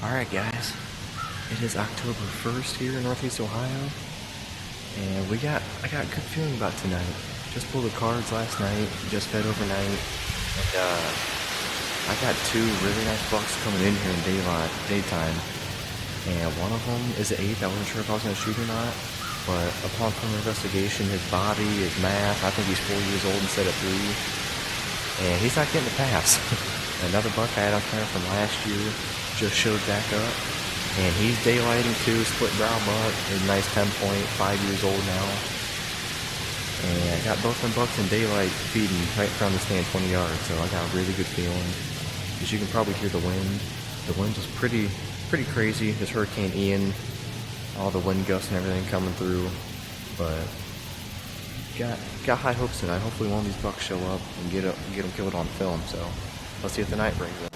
Alright guys, it is October 1st here in Northeast Ohio, and I got a good feeling about tonight. Just pulled the cards last night, just fed overnight, and I got two really nice bucks coming in here in daytime, and one of them is an 8. I wasn't sure if I was going to shoot or not, but upon further investigation, his body, his math, I think he's 4 years old instead of 3, and he's not getting a pass. Another buck I had on camera from last year just showed back up, and he's daylighting too, split brow buck, a nice 10 point, 5 years old now, and I got both them bucks in daylight feeding right from the stand 20 yards, so I got a really good feeling. As you can probably hear the wind was pretty crazy. This Hurricane Ian, all the wind gusts and everything coming through, but got high hopes tonight. Hopefully one of these bucks show up and get them killed on film, so let's see if the night brings it.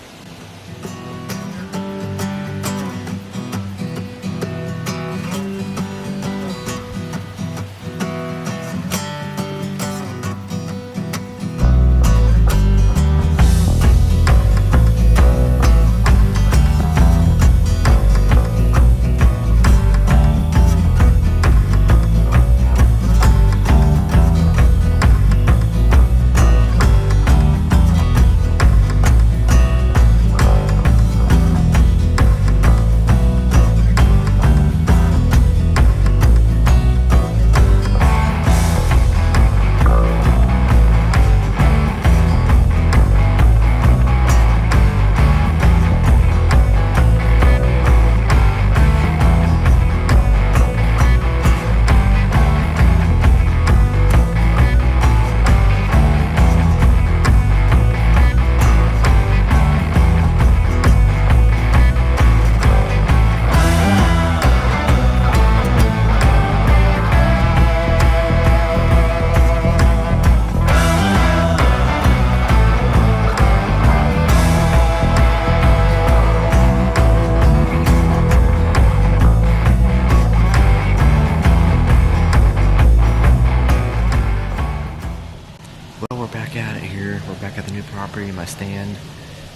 Well, we're back at it here. We're back at the new property, my stand.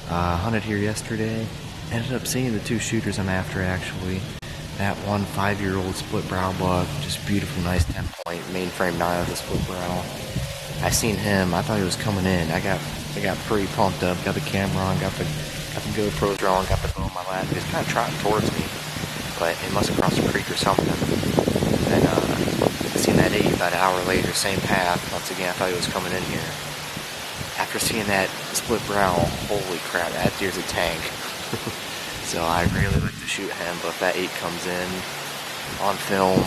Hunted here yesterday. Ended up seeing the two shooters I'm after, actually. That one 5-year-old split brow buck, just beautiful, nice 10 point, mainframe 9 with a split brow. I seen him. I thought he was coming in. I got pretty pumped up. Got the camera on. Got the GoPro drawn. Got the bow on my lap. He was kind of trotting towards me, but it must have crossed a creek or something. And I seen that 8 about an hour later, same path. Once again, I thought he was coming in here. After seeing that split brow, holy crap, that deer's a tank. So I really like to shoot him, but if that 8 comes in on film,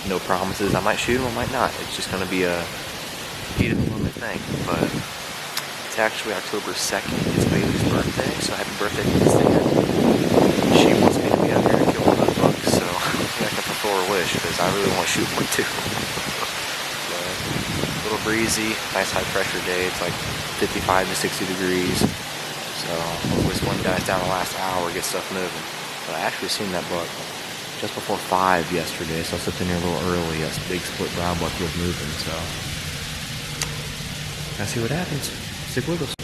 no promises. I might shoot him, I might not. It's just going to be a heat of the moment thing. But it's actually October 2nd. It's Bailee's birthday, so happy birthday to the stand. She wants me to be out here to kill one of those bucks, so I can fulfill her wish, because I really want to shoot one too. But a little breezy, nice high pressure day. It's like 55 to 60 degrees. So hopefully this wind dies down the last hour, get stuff moving. But I actually seen that buck just before 5 yesterday, so I slipped in here a little early. That big split brown buck was moving, so gotta see what happens. Stick with us.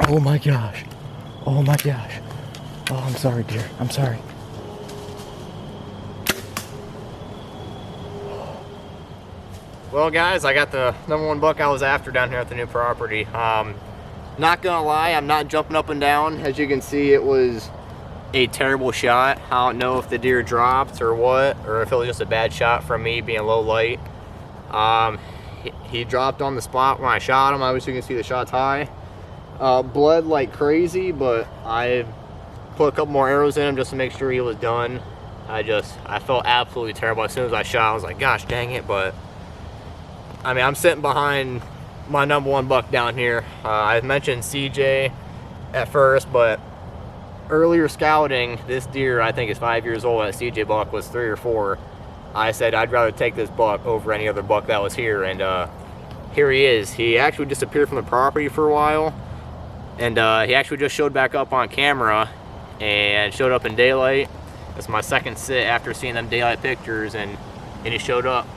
Oh my gosh. Oh my gosh. Oh, I'm sorry, dear. I'm sorry. Well, guys, I got the #1 buck I was after down here at the new property. Not gonna lie, I'm not jumping up and down. As you can see, it was a terrible shot. I don't know if the deer dropped or what, or if it was just a bad shot from me being low light. He dropped on the spot when I shot him. Obviously, you can see the shot's high. Bled like crazy, but I put a couple more arrows in him just to make sure he was done. I felt absolutely terrible. As soon as I shot, I was like, gosh dang it. But I mean, I'm sitting behind my #1 buck down here. I mentioned CJ at first, but earlier scouting, this deer I think is 5 years old. That CJ buck was 3 or 4. I said I'd rather take this buck over any other buck that was here, and here he is. He actually disappeared from the property for a while, and he actually just showed back up on camera and showed up in daylight. That's my second sit after seeing them daylight pictures, and he showed up.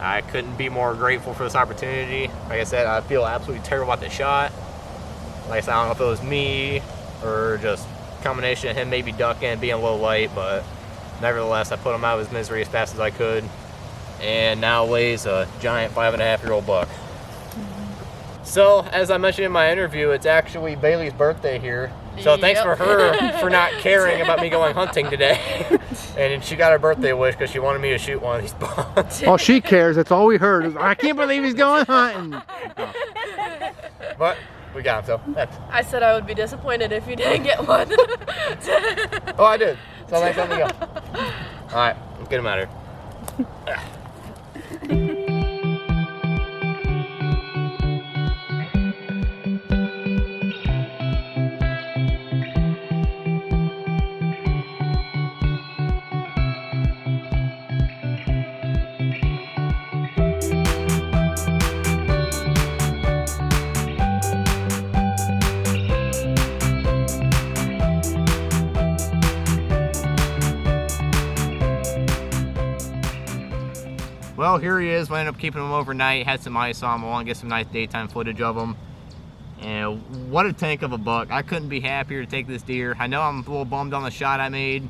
I couldn't be more grateful for this opportunity. Like I said, I feel absolutely terrible about the shot. Like I said, I don't know if it was me or just a combination of him maybe ducking and being low light, but nevertheless, I put him out of his misery as fast as I could, and now weighs a giant 5.5-year-old buck. So, as I mentioned in my interview, it's actually Bailee's birthday here. So thanks for her for not caring about me going hunting today. And she got her birthday wish because she wanted me to shoot one of these bucks. All she cares, that's all we heard, is I can't believe he's going hunting. No. But we got him, so that's... I said I would be disappointed if you didn't get one. Oh, I did. So next time we go. Alright, let's get him out of here. Well, here he is. We ended up keeping him overnight. Had some ice on him. I want to get some nice daytime footage of him. And what a tank of a buck. I couldn't be happier to take this deer. I know I'm a little bummed on the shot I made.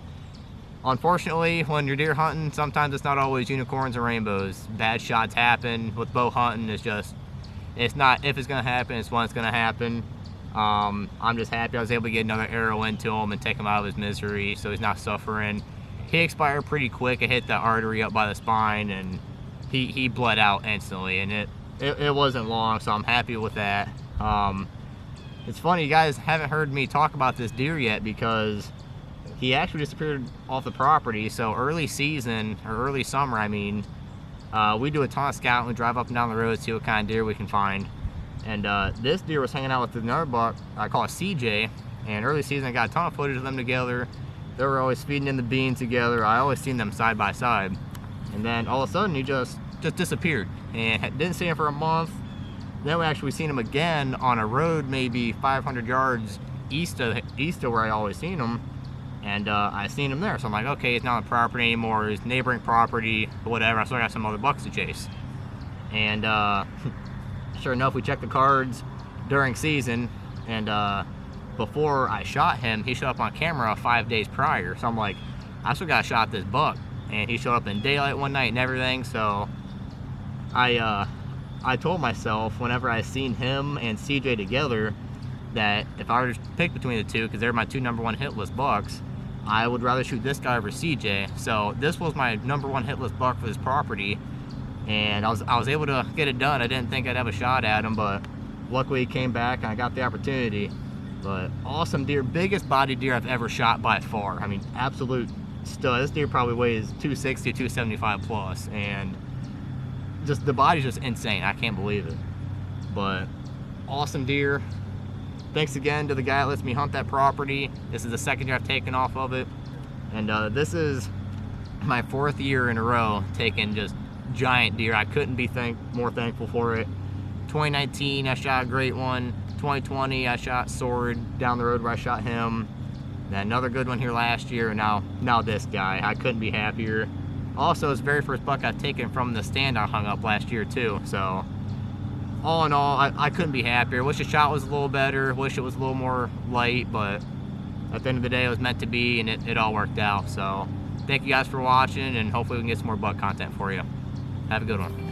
Unfortunately, when you're deer hunting, sometimes it's not always unicorns and rainbows. Bad shots happen. With bow hunting, it's not if it's going to happen, it's when it's going to happen. I'm just happy I was able to get another arrow into him and take him out of his misery so he's not suffering. He expired pretty quick. It hit the artery up by the spine, and he bled out instantly, and it wasn't long, so I'm happy with that. It's funny, you guys haven't heard me talk about this deer yet because he actually disappeared off the property. So early season, or early summer I mean, we do a ton of scouting. We drive up and down the road, see what kind of deer we can find. And this deer was hanging out with another buck I call it CJ, and early season I got a ton of footage of them together. They were always feeding in the beans together. I always seen them side by side. And then all of a sudden he just disappeared, and didn't see him for a month. Then we actually seen him again on a road maybe 500 yards east of where I always seen him, and I seen him there. So I'm like, okay, he's not on the property anymore, he's neighboring property, whatever. I still got some other bucks to chase. And sure enough, we checked the cards during season, and before I shot him, he showed up on camera 5 days prior. So I'm like, I still got to shot this buck. And he showed up in daylight one night and everything. So I told myself whenever I seen him and CJ together that if I were to pick between the two, because they're my two #1 hit list bucks, I would rather shoot this guy over CJ. So this was my #1 hit list buck for this property, and I was able to get it done. I didn't think I'd have a shot at him, but luckily he came back and I got the opportunity. But awesome deer, biggest body deer I've ever shot by far. I mean, absolute stud. This deer probably weighs 260, 275 plus, and just the body's just insane. I can't believe it. But awesome deer. Thanks again to the guy that lets me hunt that property. This is the second year I've taken off of it, and this is my 4th year in a row taking just giant deer. I couldn't be more thankful for it. 2019 I shot a great one. 2020 I shot Sword down the road where I shot him. Then another good one here last year, and now this guy. I couldn't be happier. Also, it's the very first buck I've taken from the stand I hung up last year too. So all in all, I couldn't be happier. Wish the shot was a little better. Wish it was a little more light, but at the end of the day, it was meant to be, and it all worked out. So thank you guys for watching, and hopefully we can get some more buck content for you. Have a good one.